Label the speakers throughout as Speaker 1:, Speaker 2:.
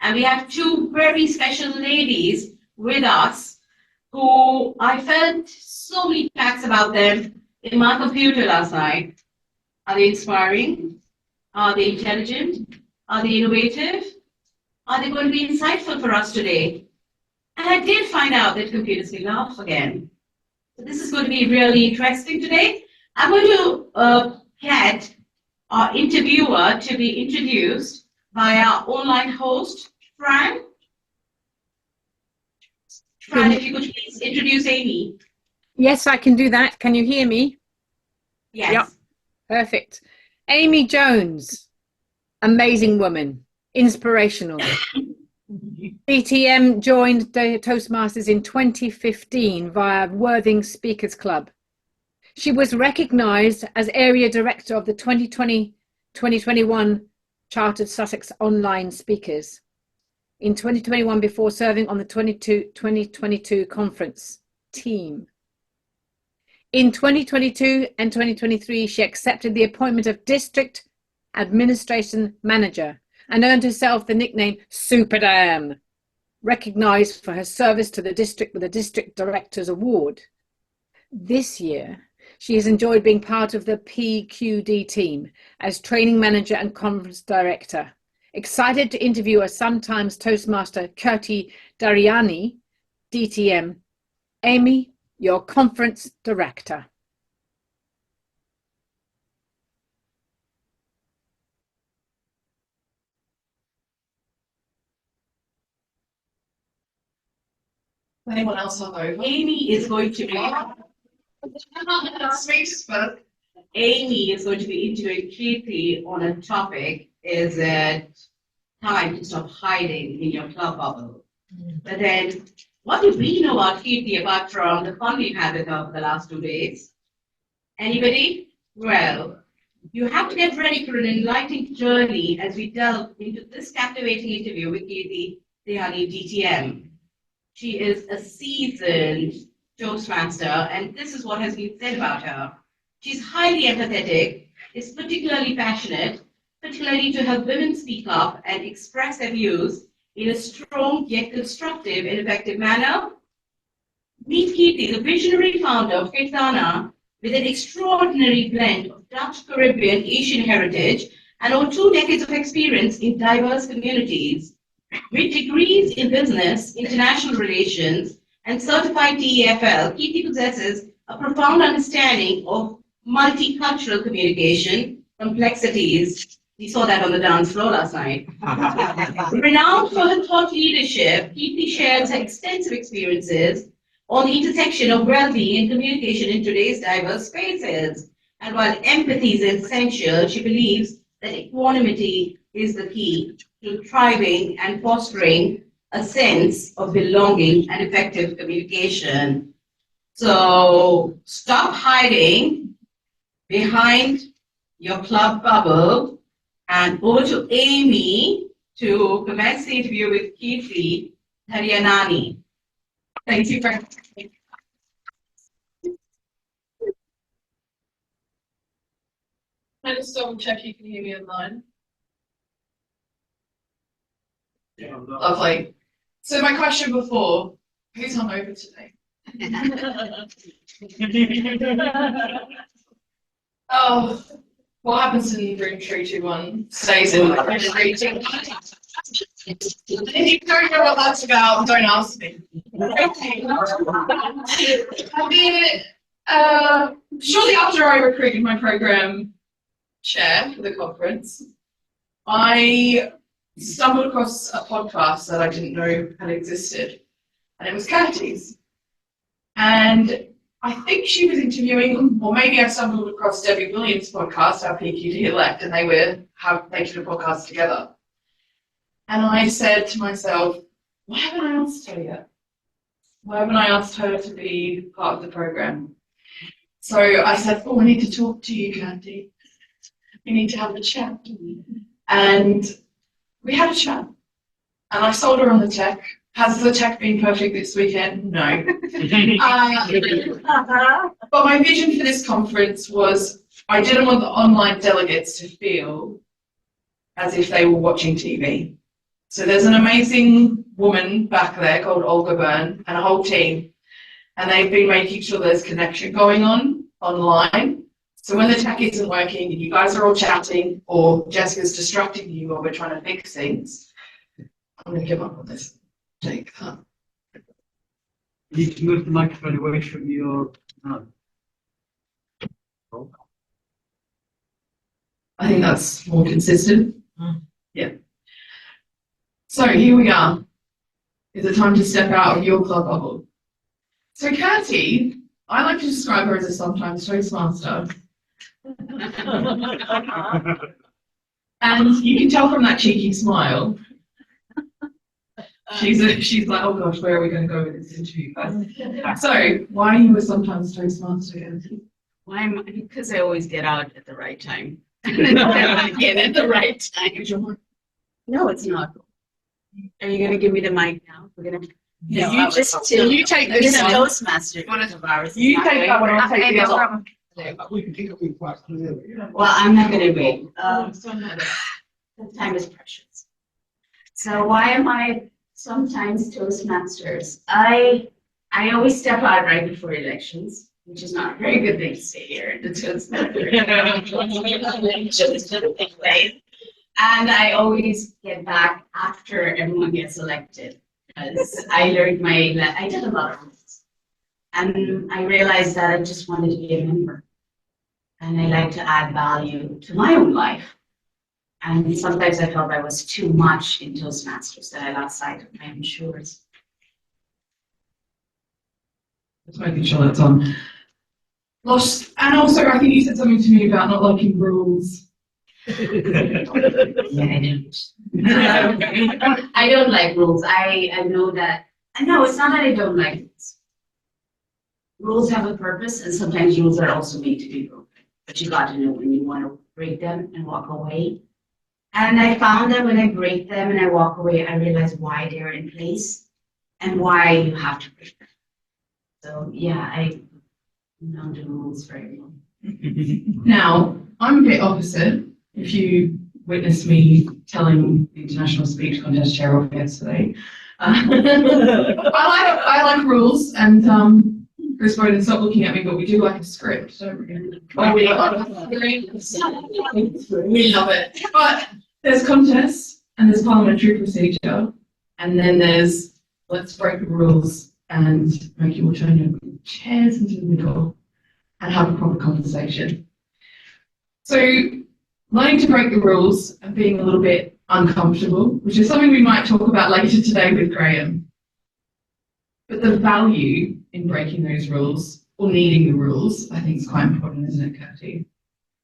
Speaker 1: And we have two very special ladies with us who I felt so many facts about them in my computer last night. Are they inspiring? Are they intelligent? Are they innovative? Are they going to be insightful for us today? And I did find out that computers can laugh again. So this is going to be really interesting today. I'm going to get our interviewer to be introduced by our online host, Fran. Fran, if you could please introduce Amy.
Speaker 2: Yes, I can do that. Can you hear me?
Speaker 1: Yes.
Speaker 2: Yep. Perfect. Amy Jones, amazing woman, inspirational. DTM joined the Toastmasters in 2015 via Worthing Speakers Club. She was recognised as Area Director of the 2020-2021 Chartered Sussex Online Speakers in 2021 before serving on the 2022 conference team. In 2022 and 2023, she accepted the appointment of District Administration Manager and earned herself the nickname Superdam, recognised for her service to the district with the District Director's Award. This year, she has enjoyed being part of the PQD team as Training Manager and Conference Director. Excited to interview a sometimes Toastmaster Kirti Daryanani, DTM. Amy, your Conference Director.
Speaker 3: Anyone else on over?
Speaker 1: Amy is going to be Amy is going to be interviewing Kirti on a topic: is it time to stop hiding in your club bubble? But then, what do we know about Kirti apart from the fun we've had with her for the last 2 days? Anybody? Well, you have to get ready for an enlightening journey as we delve into this captivating interview with Kirti Daryanani, DTM. She is a seasoned Toastmaster, and this is what has been said about her. She's highly empathetic, is particularly passionate, particularly to help women speak up and express their views in a strong yet constructive and effective manner. Meet Kirti, the visionary founder of Kirtana, with an extraordinary blend of Dutch, Caribbean, Asian heritage, and over 2 decades of experience in diverse communities. With degrees in business, international relations, and certified TEFL, Kirti possesses a profound understanding of multicultural communication complexities. We saw that on the dance floor last night. Renowned for her thought leadership, Kirti shares her extensive experiences on the intersection of well-being and communication in today's diverse spaces. And while empathy is essential, she believes that equanimity is the key to thriving and fostering a sense of belonging and effective communication. So stop hiding behind your club bubble and over to Amy to commence the interview with Kirti Daryanani. Thank you very much.
Speaker 3: Can I just double check you can hear me online? Yeah, lovely. So my question before, who's hungover today? Oh, what happens in room 321 stays in room 321. If you don't know what that's about, don't ask me. I mean, shortly after I recruited my program chair for the conference, I stumbled across a podcast that I didn't know had existed, and it was Kirti's. And I think she was interviewing, or maybe I stumbled across Debbie Williams' podcast, our PQD elect, and they did a podcast together. And I said to myself, why haven't I asked her yet? Why haven't I asked her to be part of the program? So I said, I need to talk to you, Kirti. We need to have a chat. And we had a chat. And I sold her on the tech. Has the tech been perfect this weekend? No. But my vision for this conference was I didn't want the online delegates to feel as if they were watching TV. So there's an amazing woman back there called Olga Byrne and a whole team, and they've been making sure there's connection going on online. So when the tech isn't working and you guys are all chatting or Jessica's distracting you while we're trying to fix things, I'm going to give up on this. Take that.
Speaker 4: You need to move the microphone away from your mouth.
Speaker 3: I think that's more consistent. Yeah. So here we are. Is it time to step out of your club bubble? So Kirti, I like to describe her as a sometimes Toastmaster. And you can tell from that cheeky smile. She's like, oh gosh, where are we going to go with this interview first? So, why are you a sometimes Toastmaster, Kirti?
Speaker 5: Why am I? Because I always get out at the right time. Again at the right time. No, it's not. Are you going to give me the mic now? We're going to.
Speaker 3: Yeah,
Speaker 5: you take this
Speaker 3: one.
Speaker 5: Toastmaster of ours.
Speaker 3: You take that one, I'll take the other one.
Speaker 4: We can hear it quite clearly.
Speaker 5: Well, I'm not going to wait. Time is precious. So why am I sometimes Toastmasters? I always step out right before elections, which is not a very good thing to say here in the Toastmasters. And I always get back after everyone gets elected. Because I learned I did a lot of rules. And I realized that I just wanted to be a member. And I like to add value to my own life. And sometimes I felt I was too much in Toastmasters, that I lost sight of my own shores.
Speaker 3: Just making sure that's on. Lost, and also I think you said something to me about not liking rules.
Speaker 5: Yeah, I don't. I don't like rules. I know that. No, it's not that I don't like rules. Rules have a purpose, and sometimes rules are also made to be broken. But you got to know when you want to break them and walk away. And I found that when I break them and I walk away, I realize why they're in place and why you have to break them. So yeah, I don't do rules very well.
Speaker 3: Now, I'm a bit opposite. If you witnessed me telling the international speech contest chair off yesterday, I like rules, and Chris Bowden, stop looking at me, but we do like a script, don't we? Oh, we love it. But there's contests, and there's parliamentary procedure, and then there's let's break the rules and make you all turn your chairs into the middle and have a proper conversation. So, learning to break the rules and being a little bit uncomfortable, which is something we might talk about later today with Graham. But the value in breaking those rules or needing the rules, I think is quite important, isn't it, Kirti?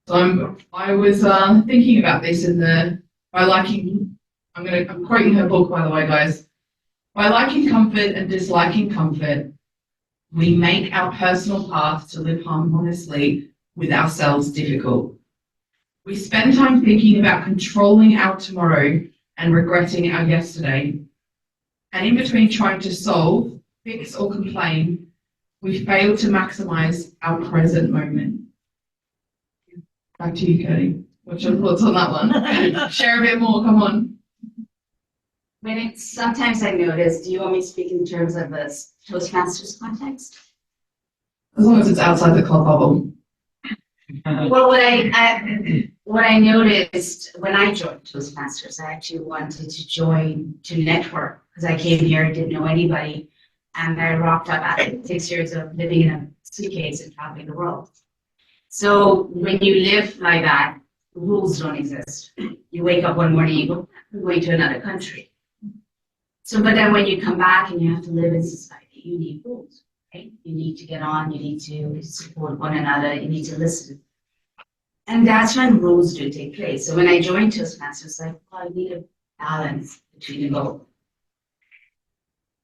Speaker 3: So I was thinking about this I'm quoting her book, by the way, guys. By liking comfort and disliking comfort, we make our personal path to live harmoniously with ourselves difficult. We spend time thinking about controlling our tomorrow and regretting our yesterday. And in between trying to solve, fix, or complain, we fail to maximize our present moment. Back to you, Kirti. What's your thoughts on that one? Share a bit more, come on.
Speaker 5: Sometimes I notice, do you want me to speak in terms of a Toastmasters context?
Speaker 3: As long as it's outside the club bubble.
Speaker 5: Well, what I noticed when I joined Toastmasters, I actually wanted to join to network because I came here, didn't know anybody, and I rocked up after 6 years of living in a suitcase and traveling the world. So when you live like that, rules don't exist. You wake up one morning, you go, I'm going to another country. So, but then when you come back and you have to live in society, you need rules, right? You need to get on, you need to support one another, you need to listen. And that's when rules do take place. So when I joined Toastmasters, it's like, well, I need a balance between the both.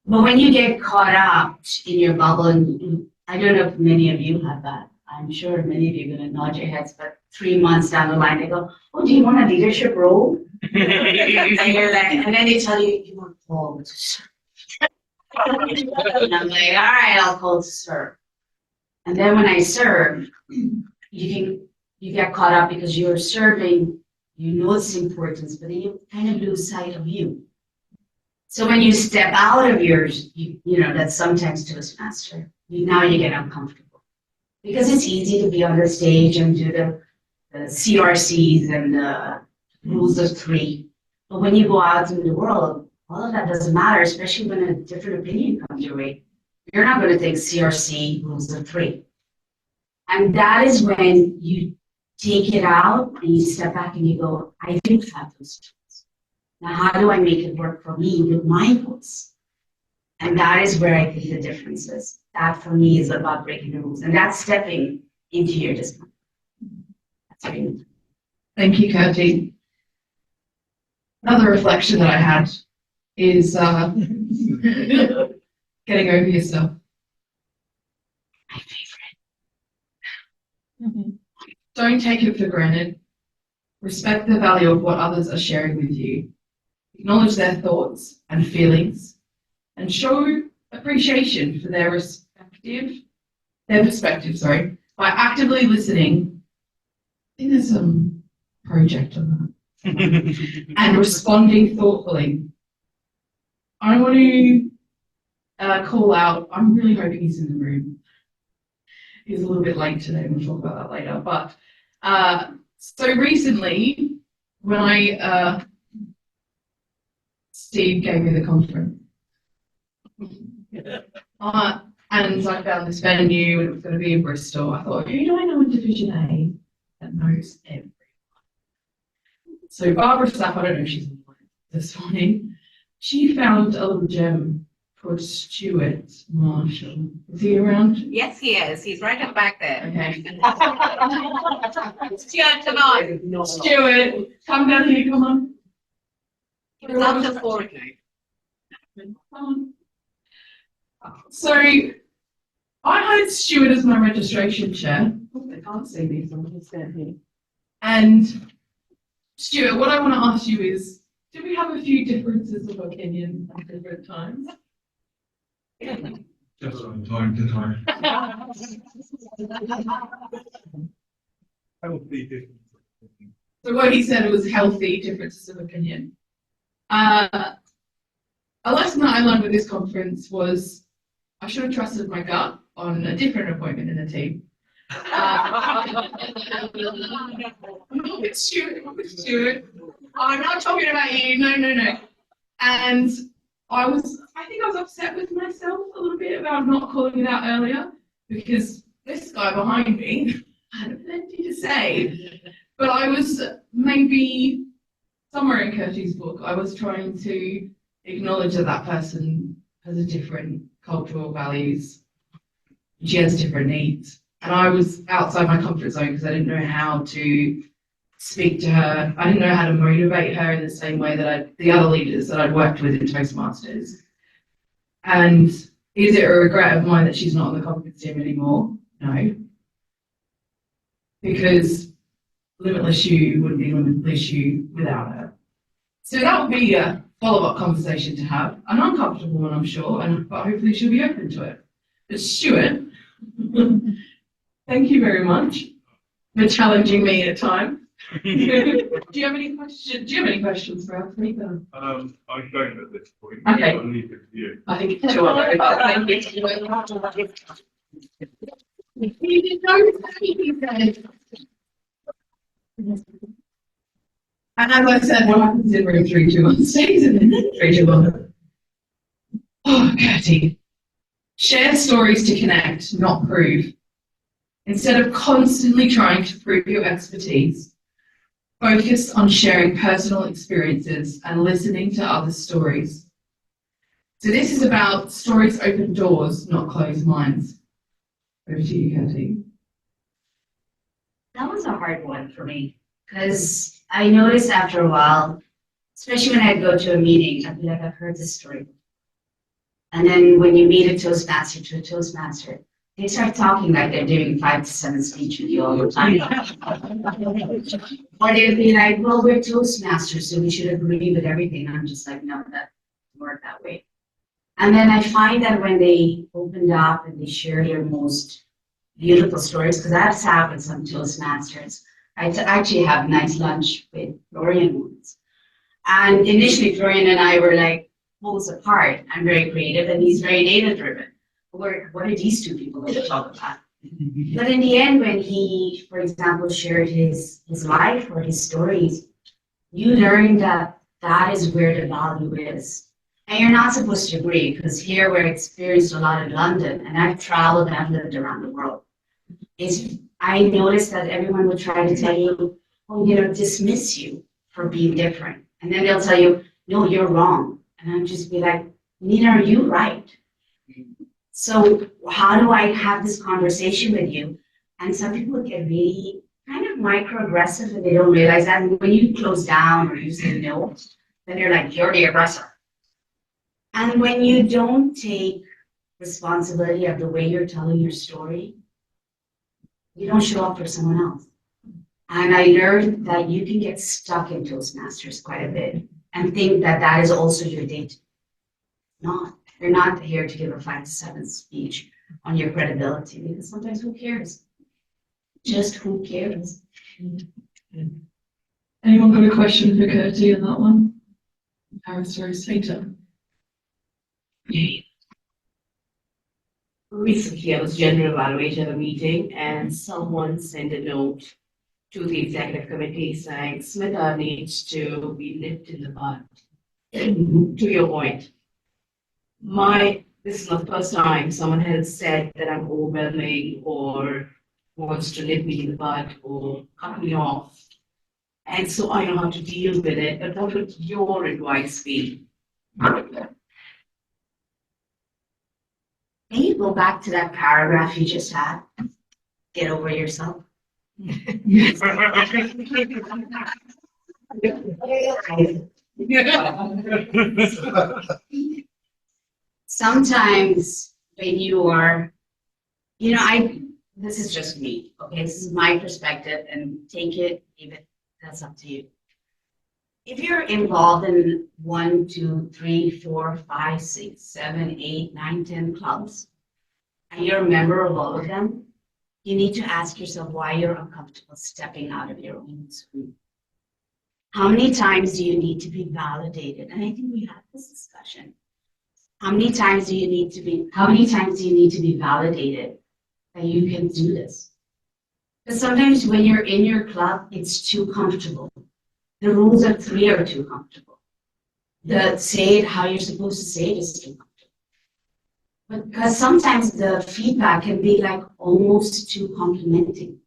Speaker 5: But when you get caught up in your bubble, and I don't know if many of you have that. I'm sure many of you are going to nod your heads, but 3 months down the line, they go, oh, do you want a leadership role? And you're like, and then they tell you, you want called to serve. And I'm like, all right, I'll call to serve. And then when I serve, you get caught up because you're serving, you know its importance, but then you kind of lose sight of you. So when you step out of yours, you know, that's sometimes Toastmaster. Now you get uncomfortable because it's easy to be on the stage and do the CRCs and the rules of three. But when you go out in the world, all of that doesn't matter, especially when a different opinion comes your way. You're not going to think CRC rules of three. And that is when you take it out and you step back and you go, I do have those tools. Now, how do I make it work for me with my goals? And that is where I think the difference is. That for me is about breaking the rules. And that's stepping into your discomfort. That's really.
Speaker 3: Thank you, Kirti. Another reflection that I had is getting over yourself.
Speaker 5: My favorite.
Speaker 3: Don't take it for granted. Respect the value of what others are sharing with you. Acknowledge their thoughts and feelings, and show appreciation for their perspective, by actively listening. I think there's some project on that. And responding thoughtfully. I want to call out, I'm really hoping he's in the room. He's a little bit late today, we'll talk about that later. But so recently, when Steve gave me the conference, and I found this venue and it was going to be in Bristol, I thought, who do I know in Division A that knows everyone? So Barbara Staff, I don't know if she's online this morning, she found a little gem called Stuart Marshall. Is he around?
Speaker 1: Yes, he is. He's right up back there.
Speaker 3: Okay.
Speaker 1: Stuart, come on.
Speaker 3: Stuart, come down here, come on.
Speaker 1: He was up till 4 o'clock.
Speaker 3: Come on. So I had Stuart as my registration chair. Oh, they can't see me, so I'm going to stand here. And Stuart, what I want to ask you is, do we have a few differences of opinion at different times?
Speaker 6: Just from time to time. Healthy difference.
Speaker 3: So what he said was healthy differences of opinion. A lesson that I learned with this conference was I should have trusted my gut on a different appointment in the team. It's Stuart. I'm not talking about you. No. And I think I was upset with myself a little bit about not calling it out earlier because this guy behind me had plenty to say. But I was maybe somewhere in Kirti's book, I was trying to acknowledge that that person has a different cultural values. She has different needs. And I was outside my comfort zone because I didn't know how to speak to her. I didn't know how to motivate her in the same way that the other leaders that I'd worked with in Toastmasters. And is it a regret of mine that she's not on the conference team anymore? No. Because Limitless You wouldn't be Limitless You without her. So that would be a follow-up conversation to have, an uncomfortable one, I'm sure, but hopefully she'll be open to it. But Stuart, thank you very much for challenging me at times. Do you have any questions? Do you have any questions for us?
Speaker 6: I don't at this point.
Speaker 3: Okay.
Speaker 6: I'll leave it to you.
Speaker 3: I think it's too early, but thank you. You didn't know anything. And as I said, what happens in room 321 stays in 321. Oh, Kirti. Share stories to connect, not prove. Instead of constantly trying to prove your expertise, focus on sharing personal experiences and listening to others' stories. So this is about stories open doors, not closed minds. Over to you, Kirti.
Speaker 5: That was a hard one for me because I noticed after a while, especially when I'd go to a meeting, I'd be like, I've heard this story. And then when you meet a Toastmaster to a Toastmaster, they start talking like they're doing 5 to 7 speech with you all the time. Or they'd be like, well, we're Toastmasters, so we should agree with everything. I'm just like, no, that doesn't work that way. And then I find that when they opened up and they shared their most beautiful stories, because I've sat with some Toastmasters. I actually have a nice lunch with Florian once. And initially, Florian and I were like, pulls apart. I'm very creative and he's very data driven. What are these two people going to talk about? But in the end, when he, for example, shared his life or his stories, you learn that that is where the value is. And you're not supposed to agree, because here we're experienced a lot in London, and I've traveled and I've lived around the world. I noticed that everyone would try to tell you, oh, dismiss you for being different. And then they'll tell you, no, you're wrong. And I'll just be like, neither are you right. So how do I have this conversation with you? And some people get really kind of microaggressive and they don't realize that. And when you close down or you say no, then they're like, you're the aggressor. And when you don't take responsibility of the way you're telling your story, you don't show up for someone else. And I learned that you can get stuck in Toastmasters quite a bit and think that that is also your date. Not. You're not here to give a 5 to 7 speech on your credibility, because sometimes who cares? Just who cares?
Speaker 3: Anyone got a question for Kirti on that one? Harris or Peter?
Speaker 1: Recently, I was general evaluator at a meeting and someone sent a note to the executive committee saying Smitha needs to be nipped in the bud. To your point, this is not the first time someone has said that I'm overwhelming or wants to nip me in the bud or cut me off. And so I know how to deal with it. But what would your advice be?
Speaker 5: Can you go back to that paragraph you just had? Get over yourself. Sometimes when you are, this is just me, okay? This is my perspective, and take it, leave it, that's up to you. If you're involved in 1, 2, 3, 4, 5, 6, 7, 8, 9, 10 clubs, and you're a member of all of them, you need to ask yourself why you're uncomfortable stepping out of your own group. How many times do you need to be validated? And I think we had this discussion. How many times do you need to be validated that you can do this? Because sometimes when you're in your club, it's too comfortable. The rules of 3 are too comfortable. Say it how you're supposed to say it is too comfortable. Because sometimes the feedback can be like almost too complimenting,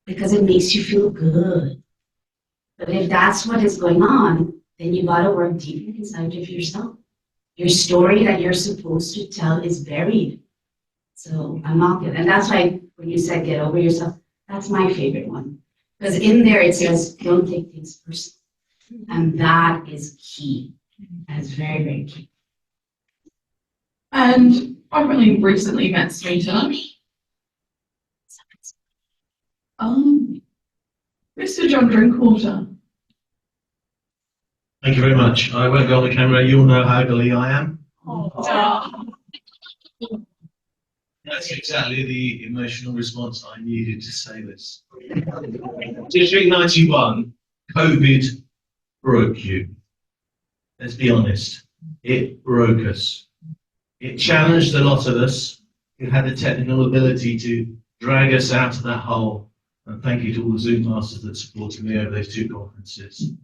Speaker 5: because it makes you feel good. But if that's what is going on, then you gotta work deeper inside of yourself. Your story that you're supposed to tell is buried. So I'm not good. And that's why when you said get over yourself, that's my favorite one. Because in there it says, don't take things personal. And that is key. That is very, very key.
Speaker 3: And I've only recently met Smita. Mr. John Drinkwater.
Speaker 7: Thank you very much. I won't go on the camera. You'll know how ugly I am. That's exactly the emotional response I needed to say this. District 91, COVID broke you. Let's be honest. It broke us. It challenged a lot of us who had the technical ability to drag us out of that hole. And thank you to all the Zoom masters that supported me over those 2 conferences.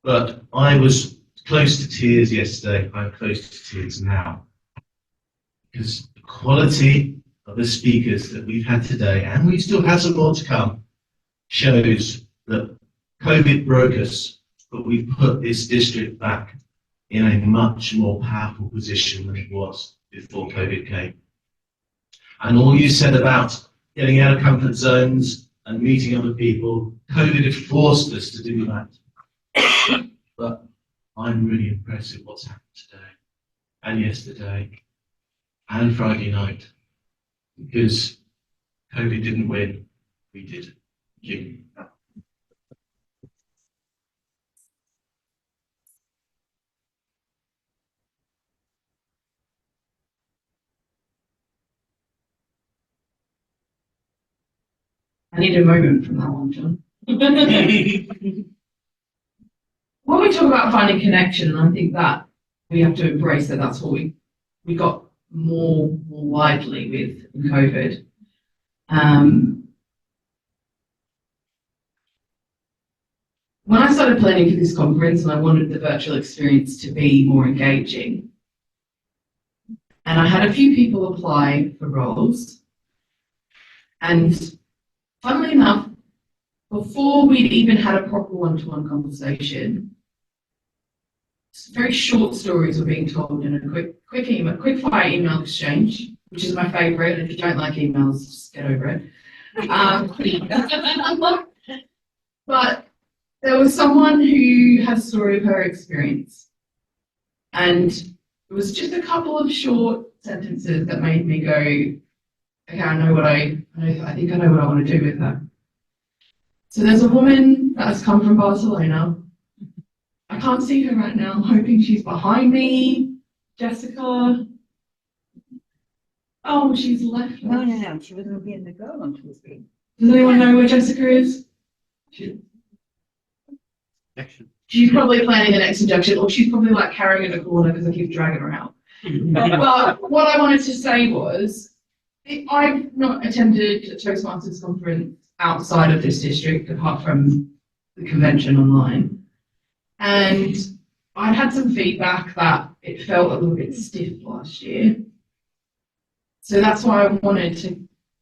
Speaker 7: But I was close to tears yesterday. I'm close to tears now. Because the quality of the speakers that we've had today, and we still have some more to come, shows that COVID broke us, but we put this district back in a much more powerful position than it was before COVID came. And all you said about getting out of comfort zones and meeting other people, COVID had forced us to do that. But I'm really impressed with what's happened today and yesterday and Friday night, because COVID didn't win, we did. Thank you.
Speaker 3: I need a moment from that one, John. when we talk about finding connection, and I think that we have to embrace that that's what we got more widely with COVID. When I started planning for this conference and I wanted the virtual experience to be more engaging, and I had a few people apply for roles, and funnily enough, before we'd even had a proper one-to-one conversation, very short stories were being told in a quick fire email exchange, which is my favourite. If you don't like emails, just get over it. But there was someone who had a story of her experience, and it was just a couple of short sentences that made me go, okay, I think I know what I want to do with her. So there's a woman that has come from Barcelona. I can't see her right now. I'm hoping she's behind me. Jessica. Oh, she's left.
Speaker 8: No, she was going to be in the girl on Tuesday.
Speaker 3: Does anyone know where Jessica is? She's probably planning the next induction, or she's probably like carrying in a corner because I keep dragging her out. But what I wanted to say was, I've not attended a Toastmasters conference outside of this district, apart from the convention online. And I had some feedback that it felt a little bit stiff last year. So that's why I wanted to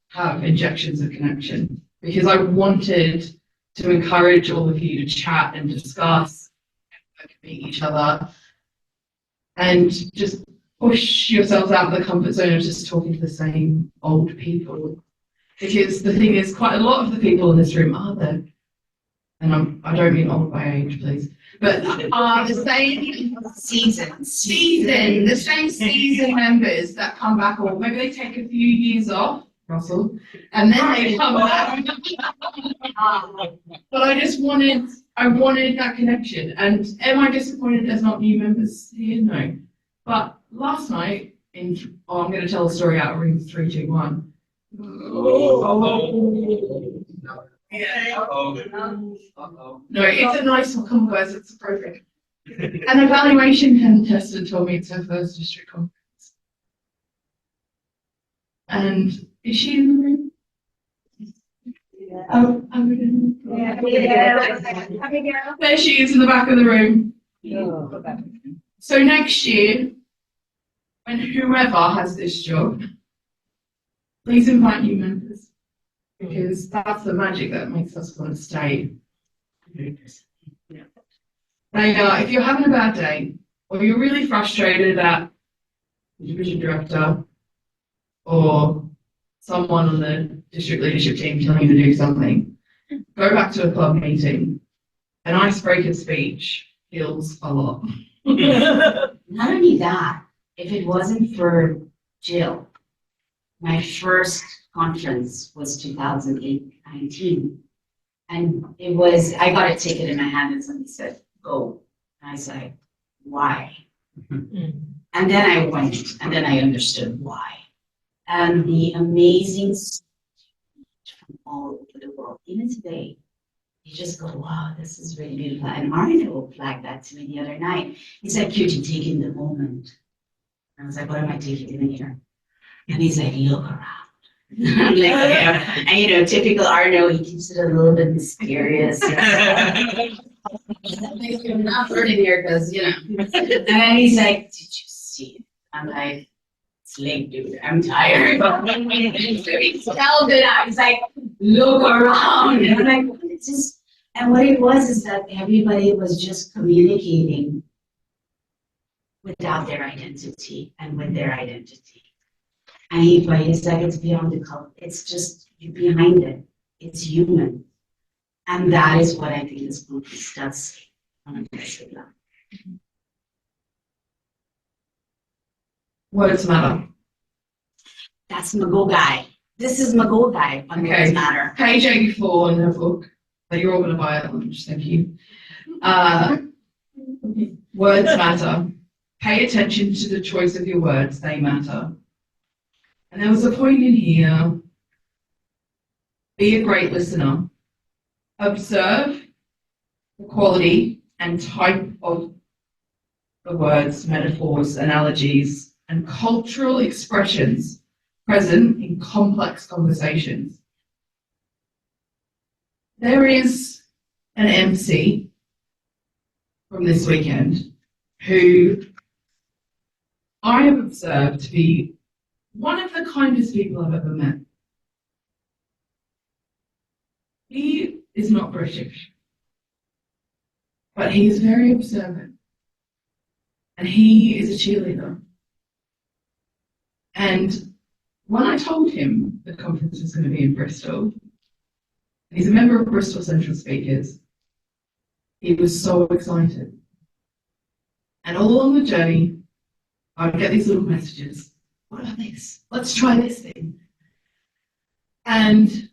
Speaker 3: have injections of connection, because I wanted to encourage all of you to chat and discuss, meet each other, and just push yourselves out of the comfort zone of just talking to the same old people. Because the thing is, quite a lot of the people in this room are there, and I don't mean old by age, please, but are the same the same season members that come back, or maybe they take a few years off, Russell, and then they come back. But I wanted that connection. And am I disappointed there's not new members here? No. But last night, I'm going to tell a story out of room 321. Yeah. No, it's a nice one. Come on, guys, it's appropriate. An evaluation tested told me it's her first district conference. And is she in the room? Oh, there she is in the back of the room. So next year, when whoever has this job, please invite new members, because that's the magic that makes us want to stay. Now, if you're having a bad day, or you're really frustrated at the division director, or someone on the district leadership team telling you to do something, go back to a club meeting. An icebreaker speech heals a lot.
Speaker 5: Not only that, if it wasn't for Jill, my first conference was 2019. And it was, I got a ticket in my hand and somebody said, go. And I said, why? And then I went, and then I understood why. And the amazing from all over the world, even today, you just go, wow, this is really beautiful. And Arno flagged that to me the other night. He said, Kirti, take in the moment. And I was like, what am I taking in here? And he's like, look around. I'm like, yeah. And you know, typical Arno, he keeps it a little bit mysterious. I'm not burning here because, you know. And then he's like, did you see it? I'm like, it's late, dude. I'm tired. So he spelled it out. He's like, look around. And I'm like, what is this? And what it was is that everybody was just communicating without their identity and with their identity. And he's like, it's beyond the color. It's just you behind it. It's human. And that is what I think this book does on a basic level.
Speaker 3: Words matter.
Speaker 5: That's my go guy. This is my go guy on
Speaker 3: Okay.
Speaker 5: Words Matter.
Speaker 3: Page 84 in her book that you're all going to buy at lunch. Thank you. Words matter. Pay attention to the choice of your words. They matter. And there was a point in here. Be a great listener. Observe the quality and type of the words, metaphors, analogies, and cultural expressions present in complex conversations. There is an MC from this weekend who I have observed to be one of the kindest people I've ever met. He is not British, but he is very observant. And he is a cheerleader. And when I told him the conference was going to be in Bristol, and he's a member of Bristol Central Speakers, he was so excited. And all along the journey, I would get these little messages. What about this? Let's try this thing. And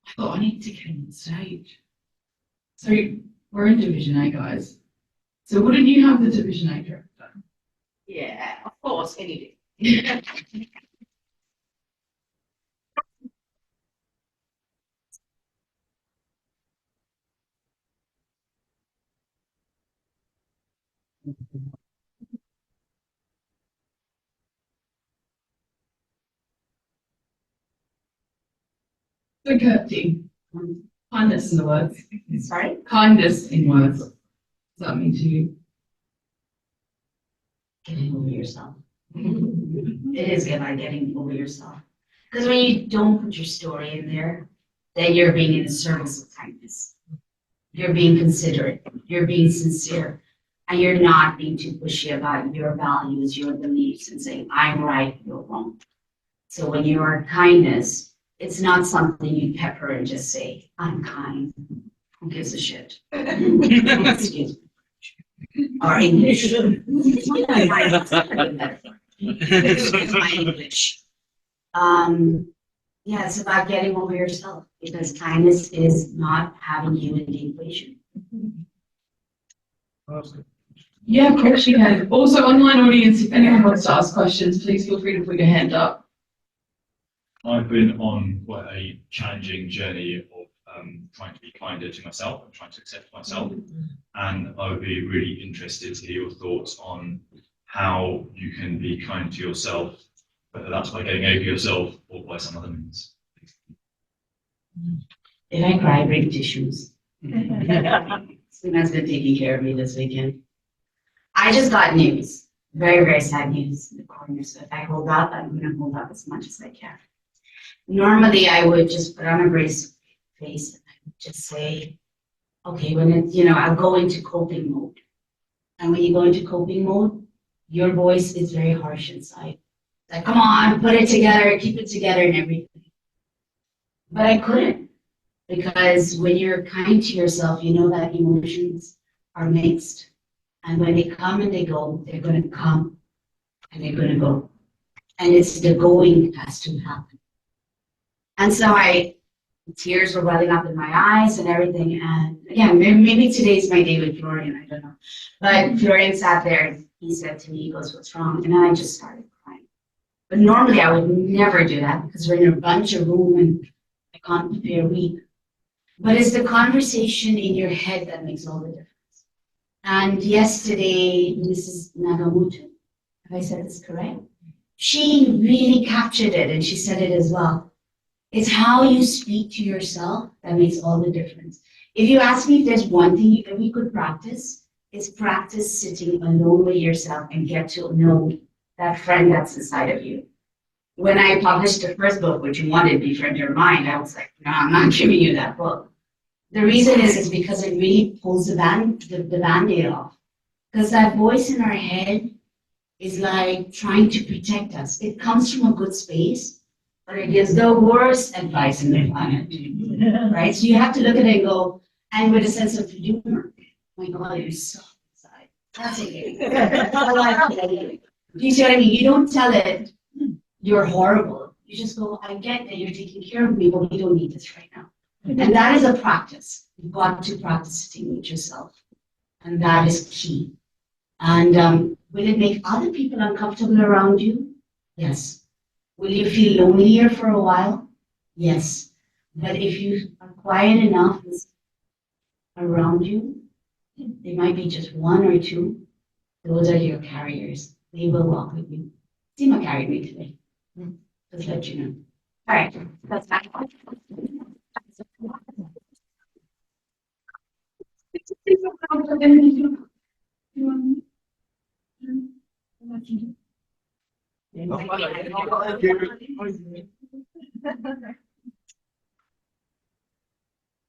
Speaker 3: I thought, I need to get him on stage. So we're in Division A, guys. So wouldn't you have the Division A director?
Speaker 1: Yeah, of course, any day.
Speaker 3: So Kirti, kindness in the words.
Speaker 5: Sorry?
Speaker 3: Kindness in words. What does that mean to you?
Speaker 5: Getting over yourself. It is about getting over yourself. Because when you don't put your story in there, then you're being in the service of kindness. You're being considerate. You're being sincere. And you're not being too pushy about your values, your beliefs, and saying, I'm right, you're wrong. So when you are kindness, it's not something you pepper and just say, I'm kind. Who gives a shit? Excuse me. Or English. My English. Yeah, it's about getting over yourself because kindness is not having you in the equation.
Speaker 3: Yeah, of course you can. Also, online audience, if anyone wants to ask questions, please feel free to put your hand up.
Speaker 6: I've been on quite a challenging journey of trying to be kinder to myself and trying to accept myself. And I would be really interested to hear your thoughts on how you can be kind to yourself, whether that's by getting over yourself or by some other means.
Speaker 5: If I cry, bring tissues. Suna's been taking care of me this weekend. I just got news. Very, very sad news in the corner. So if I hold up, I'm going to hold up as much as I can. Normally, I would just put on a brave face and I would just say, okay, when it's, I'll go into coping mode. And when you go into coping mode, your voice is very harsh inside. Like, come on, put it together, keep it together and everything. But I couldn't. Because when you're kind to yourself, you know that emotions are mixed. And when they come and they go, they're going to come and they're going to go. And it's the going has to happen. And so tears were welling up in my eyes and everything. And again, maybe today's my day with Florian, I don't know. But Florian sat there and he said to me, he goes, what's wrong? And then I just started crying. But normally I would never do that because we're in a bunch of room and I can't appear weak. But it's the conversation in your head that makes all the difference. And yesterday, Mrs. Nagamutu, have I said this correct? She really captured it and she said it as well. It's how you speak to yourself that makes all the difference. If you ask me if there's one thing that we could practice, it's practice sitting alone with yourself and get to know that friend that's inside of you. When I published the first book, which you wanted, Befriend Your Mind, I was like, no, I'm not giving you that book. The reason is because it really pulls the Band-Aid off. Because that voice in our head is like trying to protect us. It comes from a good space, but it gives the worst advice in the planet. Right? So you have to look at it and go, and with a sense of humor. Oh my God, you're so inside. That's it. Do you see what I mean? You don't tell it, you're horrible. You just go, I get that you're taking care of me, but we don't need this right now. And that is a practice. You've got to practice sitting with yourself. And that is key. And will it make other people uncomfortable around you? Yes. Will you feel lonelier for a while? Yes. But if you are quiet enough around you, There might be just one or two. Those are your carriers. They will walk with you. Seema carried me today. Just let you know. All right, that's my question.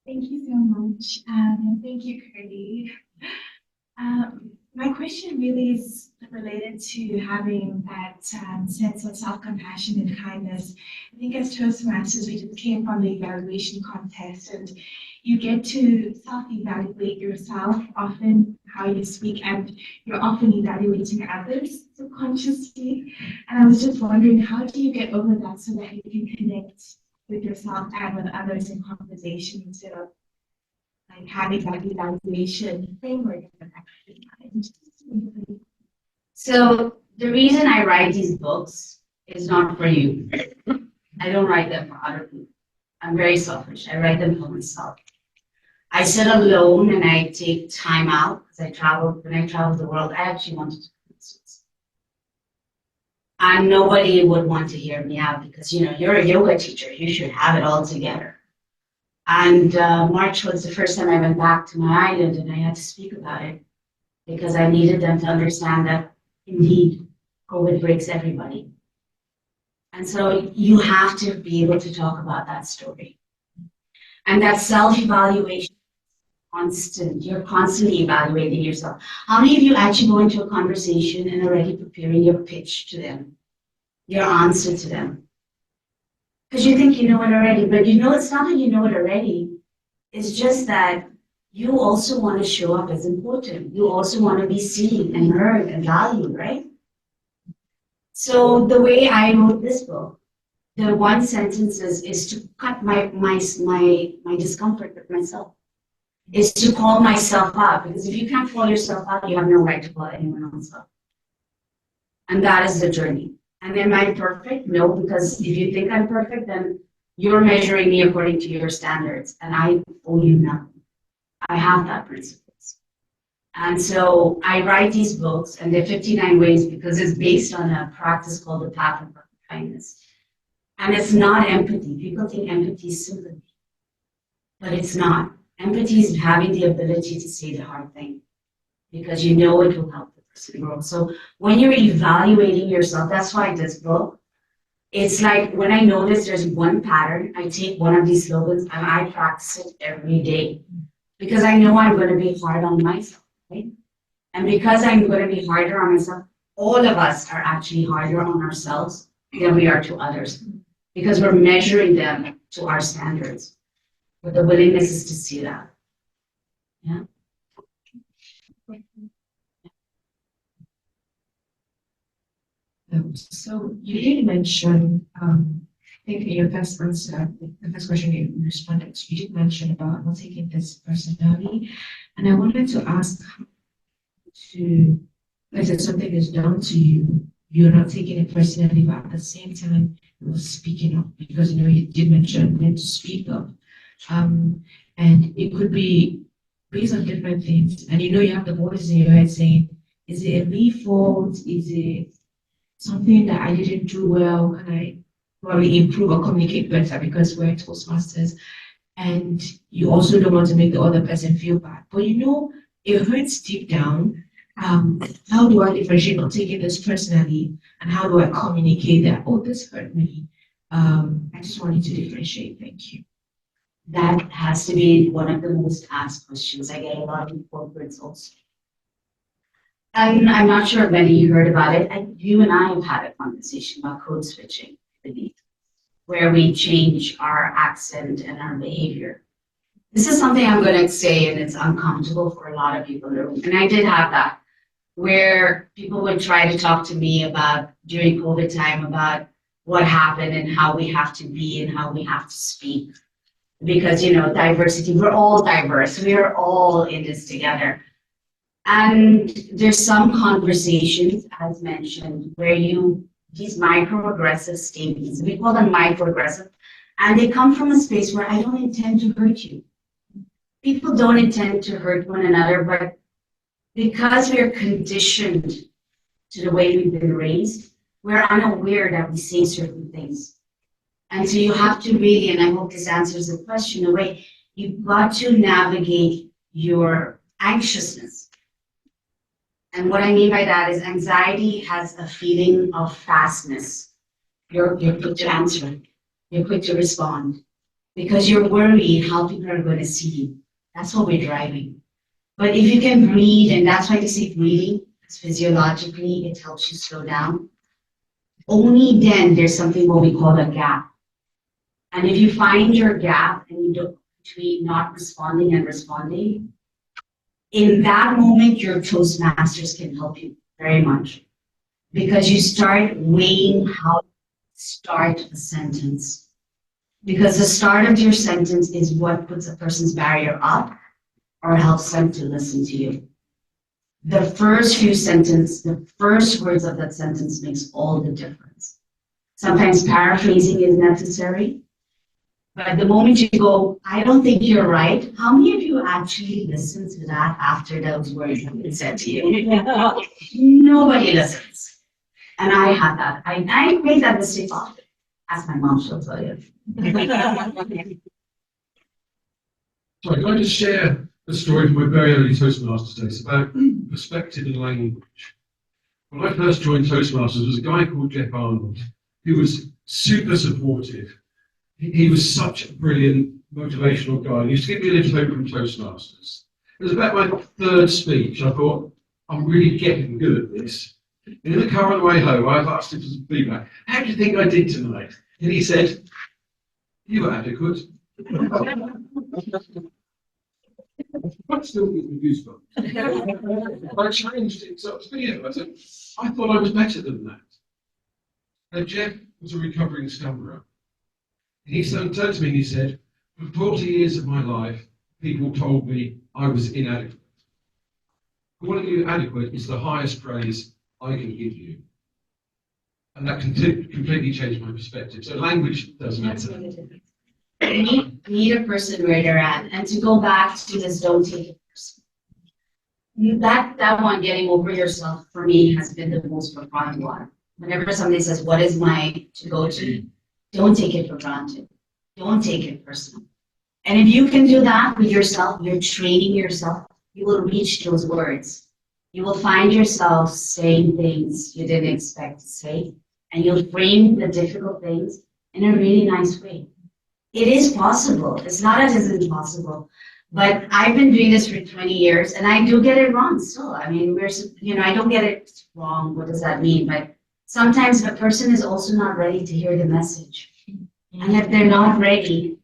Speaker 9: Thank you so much. Thank you, Kirti. My question really is related to having that sense of self-compassion and kindness. I think as Toastmasters, we just came from the evaluation contest, and you get to self-evaluate yourself often, how you speak, and you're often evaluating others subconsciously. And I was just wondering, how do you get over that so that you can connect with yourself and with others in conversation instead of like having that evaluation framework in the back of your mind?
Speaker 5: So the reason I write these books is not for you. I don't write them for other people. I'm very selfish. I write them for myself. I sit alone and I take time out because when I travel the world, I actually wanted to do this. And nobody would want to hear me out because, you're a yoga teacher. You should have it all together. And March was the first time I went back to my island and I had to speak about it because I needed them to understand that indeed COVID breaks everybody. And so you have to be able to talk about that story. And that self-evaluation, you're constantly evaluating yourself. How many of you actually go into a conversation and already preparing your pitch to them, your answer to them? Because you think you know it already, but it's not that you know it already. It's just that you also want to show up as important. You also want to be seen and heard and valued, right? So the way I wrote this book, the one sentence is to cut my discomfort with myself, is to call myself out. Because if you can't call yourself out, you have no right to call anyone else out. And that is the journey. And am I perfect? No, because if you think I'm perfect, then you're measuring me according to your standards, and I owe you nothing. I have that principles. And so I write these books, and they're 59 ways because it's based on a practice called the path of kindness. And it's not empathy. People think empathy is sympathy, but it's not. Empathy is having the ability to say the hard thing because it will help the person grow. So when you're evaluating yourself, that's why this book, it's like when I notice there's one pattern, I take one of these slogans and I practice it every day because I know I'm going to be hard on myself, right? And because I'm going to be harder on myself, all of us are actually harder on ourselves than we are to others because we're measuring them to our standards. But the willingness is to see that. Yeah.
Speaker 10: So you did mention, I think in your first answer, the first question you responded to, you did mention about not taking this personally. And I wanted to ask if something is done to you, you're not taking it personally, but at the same time, you're speaking up because you did mention when to speak up. And it could be based on different things. And you have the voice in your head saying, is it a me fault? Is it something that I didn't do well? Can I probably improve or communicate better because we're Toastmasters? And you also don't want to make the other person feel bad. But it hurts deep down. How do I differentiate not taking this personally? And how do I communicate that, oh, this hurt me? I just wanted to differentiate. Thank you.
Speaker 5: That has to be one of the most asked questions. I get a lot in corporates also. And I'm not sure if many of you heard about it. You and I have had a conversation about code switching, where we change our accent and our behavior. This is something I'm going to say, and it's uncomfortable for a lot of people in the room. And I did have that, where people would try to talk to me about during COVID time about what happened and how we have to be and how we have to speak. Because, diversity, we're all diverse. We are all in this together. And there's some conversations, as mentioned, where these microaggressive statements, we call them microaggressive, and they come from a space where I don't intend to hurt you. People don't intend to hurt one another, but because we're conditioned to the way we've been raised, we're unaware that we say certain things. And so you have to really, and I hope this answers the question, the way you've got to navigate your anxiousness. And what I mean by that is anxiety has a feeling of fastness. You're quick to answer. You're quick to respond. Because you're worried how people are going to see you. That's what we're driving. But if you can breathe, and that's why they say breathing, because physiologically it helps you slow down. Only then there's something what we call a gap. And if you find your gap and you don't between not responding and responding, in that moment your Toastmasters can help you very much. Because you start weighing how to start a sentence. Because the start of your sentence is what puts a person's barrier up or helps them to listen to you. The first few sentences, the first words of that sentence makes all the difference. Sometimes paraphrasing is necessary, but the moment you go, I don't think you're right, how many of you actually listen to that after those words have been said to you? Nobody listens. And I had that. I made that mistake often. Ask my mom, she'll tell you.
Speaker 11: Sorry, can I just share a story from my very early Toastmasters days about perspective and language? When I first joined Toastmasters, there was a guy called Jeff Arnold who was super supportive. He was such a brilliant motivational guy. He used to give me a lift home from Toastmasters. It was about my third speech. I thought, I'm really getting good at this. And in the car on the way home, I asked him for some feedback. How do you think I did tonight? And he said, you were adequate. But still gives me goosebumps. I changed it, so it was video. I said, I thought I was better than that. And Jeff was a recovering stammerer. He turned to me and he said, for 40 years of my life, people told me I was inadequate. Calling you adequate is the highest praise I can give you. And that completely changed my perspective. So language does matter.
Speaker 5: Meet a person where they're at. And to go back to this don't take it personally. That one, getting over yourself, for me, has been the most profound one. Whenever somebody says, what is my to-go-to? Don't take it for granted. Don't take it personal. And if you can do that with yourself, you're training yourself, you will reach those words. You will find yourself saying things you didn't expect to say, and you'll frame the difficult things in a really nice way. It is possible. It's not as it isn't possible. But I've been doing this for 20 years, and I do get it wrong still. I mean, I don't get it wrong. What does that mean? But sometimes a person is also not ready to hear the message. And if they're not ready,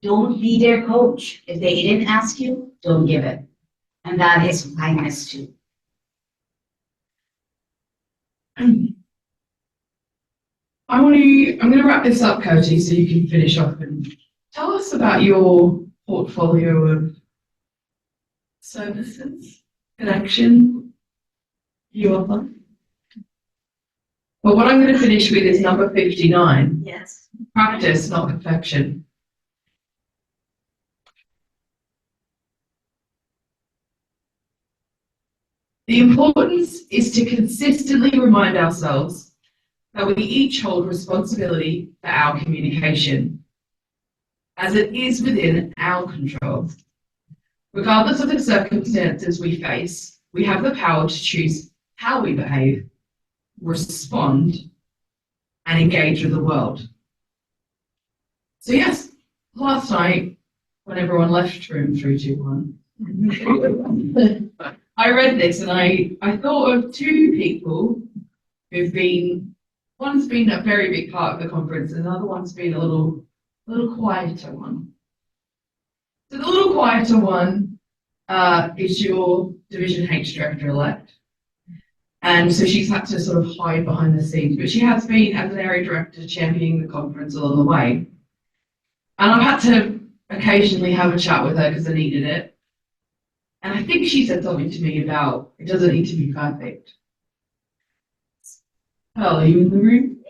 Speaker 5: don't be their coach. If they didn't ask you, don't give it. And that is kindness too.
Speaker 3: I'm going to wrap this up, Kirti, so you can finish off and tell us about your portfolio of services, connection you offer. But what I'm going to finish with is number 59.
Speaker 5: Yes.
Speaker 3: Practice, not perfection. The importance is to consistently remind ourselves that we each hold responsibility for our communication, as it is within our control. Regardless of the circumstances we face, we have the power to choose how we behave, respond, and engage with the world. So yes, last night, when everyone left room 321, I read this and I thought of two people who've been, one's been a very big part of the conference and the other one's been a little quieter one. So the little quieter one is your Division H Director-elect. And so she's had to sort of hide behind the scenes, but she has been, as an area director, championing the conference along the way. And I've had to occasionally have a chat with her because I needed it. And I think she said something to me about it doesn't need to be perfect. Pearl, are you in the room?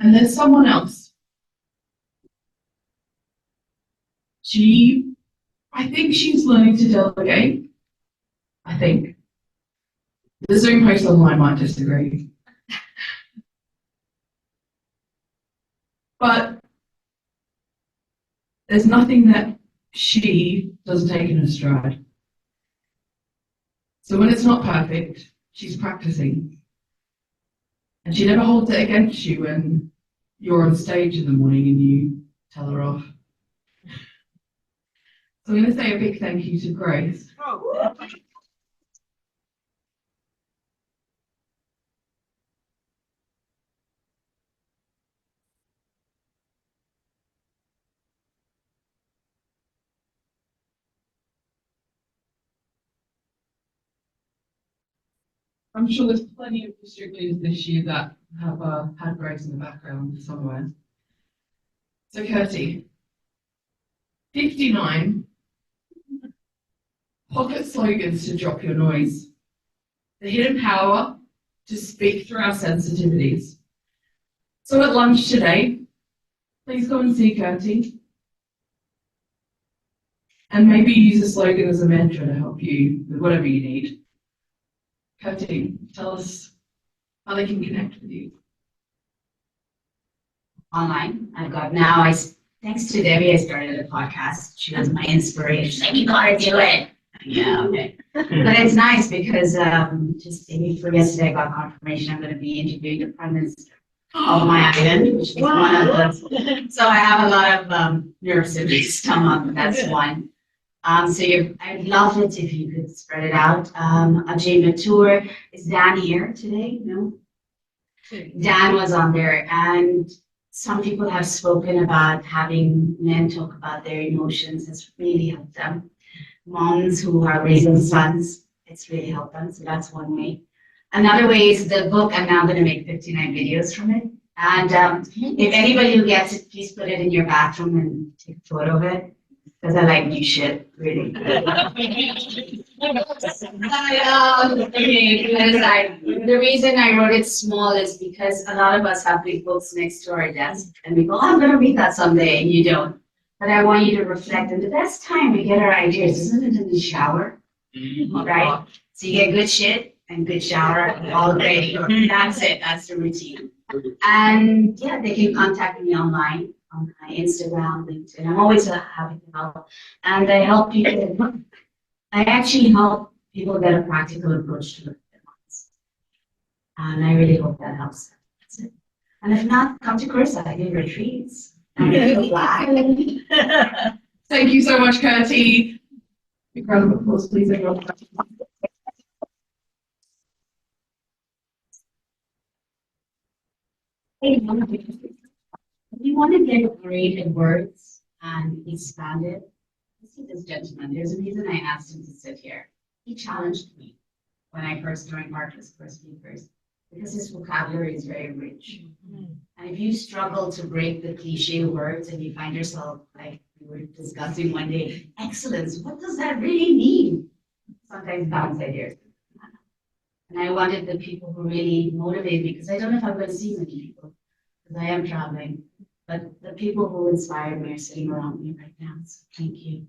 Speaker 3: And there's someone else. I think she's learning to delegate. I think. The Zoom host online might disagree. But there's nothing that she doesn't take in her stride. So when it's not perfect, she's practicing. And she never holds it against you when you're on stage in the morning and you tell her off. So I'm going to say a big thank you to Grace. I'm sure there's plenty of district leaders this year that have had Grace in the background somewhere. So Kirti, 59 pocket slogans to drop your noise. The hidden power to speak through our sensitivities. So at lunch today, please go and see Kirti. And maybe use a slogan as a mantra to help you with whatever you need. Kirti, tell us how they can connect with you.
Speaker 5: Online. I've got now, thanks to Debbie, I started a podcast. She was my inspiration. She's like, you gotta do it. Yeah, okay. But it's nice because just maybe for yesterday, I got confirmation I'm going to be interviewing the Prime Minister of my island, which is one of the. So I have a lot of nerves in my stomach. That's one. I'd love it if you could spread it out. Ajay Matur, is Dan here today? No? Dan was on there, and some people have spoken about having men talk about their emotions. It's really helped them. Moms who are raising sons, it's really helped them. So that's one way. Another way is the book. I'm now going to make 59 videos from it. And if anybody who gets it, please put it in your bathroom and take a photo of it. Because I like new shit, really. The reason I wrote it small is because a lot of us have big books next to our desk, and we go, oh, I'm going to read that someday, and you don't. But I want you to reflect, and the best time we get our ideas, isn't it in the shower? All right? So you get good shit and good shower, all ready. That's it, that's the routine. And yeah, they can contact me online. On my Instagram, LinkedIn. I'm always happy to help. And I help people, I actually help people get a practical approach to their lives. And I really hope that helps them. That's it. And if not, come to Carissa. I do retreats.
Speaker 3: Thank you so much, Kirti. Big round of applause, please, everyone.
Speaker 5: If you want to get great at words and expand it, see this gentleman. There's a reason I asked him to sit here. He challenged me when I first joined Marcus for speakers because his vocabulary is very rich. And if you struggle to break the cliche words and you find yourself, like we were discussing one day, excellence, what does that really mean? Sometimes bounce ideas. And I wanted the people who really motivate me because I don't know if I'm going to see many people because I am traveling. But the people who inspired me are sitting around me right now. So thank you.